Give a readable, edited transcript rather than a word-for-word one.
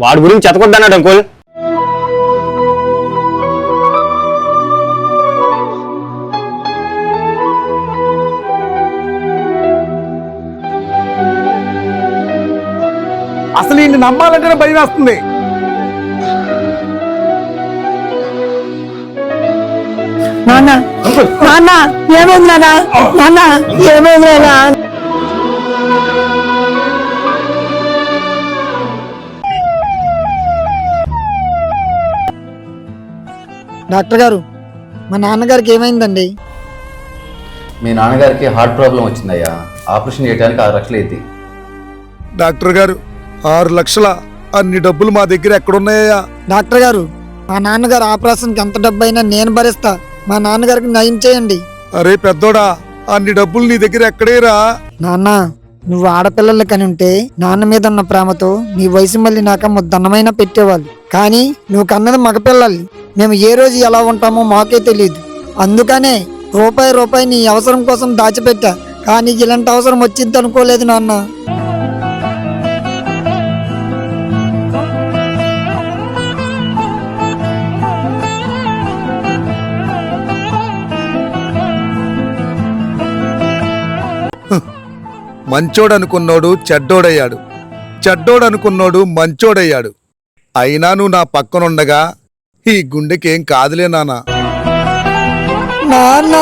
వాడి గురించి చెతకొద్దన్నాడు అంకుల్. అసలు ఈయన్ని నమ్మాలంటేనే భయం వేస్తుంది. నాన్న నాన్న ఏమైంది నాన్న? నాన్న ఏమైంది నాన్న? డాక్టర్ గారు, మా నాన్నగారికి ఏమైందండి? మీ నాన్నగారికి హార్ట్ ప్రాబ్లం వచ్చిందయ్యా. ఆపరేషన్ చేయడానికి 6 లక్షలు అయింది. డాక్టర్ గారు 6 లక్షల అన్ని డబ్బులు మా దగ్గర ఎక్కడున్నాయ్యా? డాక్టర్ గారు, మా నాన్నగారు ఆపరేషన్కి ఎంత డబ్బు అయినా నేను భరిస్తా. మా నాన్నగారికి నయం చేయండి. అరే పెద్దోడా, అన్ని డబ్బులు నీ దగ్గర ఎక్కడేరా? నాన్న, నువ్వు ఆడపిల్లలు కని ఉంటే నాన్న మీద ఉన్న ప్రేమతో నీ వయసు మళ్ళీ నాక ముద్దన్నమైనా పెట్టేవాళ్ళు. కానీ నువ్వు కన్నది మగపిల్లల్ని. మేము ఏ రోజు ఎలా ఉంటామో మాకే తెలియదు. అందుకనే రూపాయి నీ అవసరం కోసం దాచిపెట్టా. కానీ ఇలాంటి అవసరం వచ్చింది అనుకోలేదు నాన్న. మంచోడనుకున్నోడు చెడ్డోడయ్యాడు, చెడ్డోడనుకున్నోడు మంచోడయ్యాడు. అయినా నువ్వు నా పక్కనుండగా ఈ గుండెకేం కాదులే నాన్న. నాన్న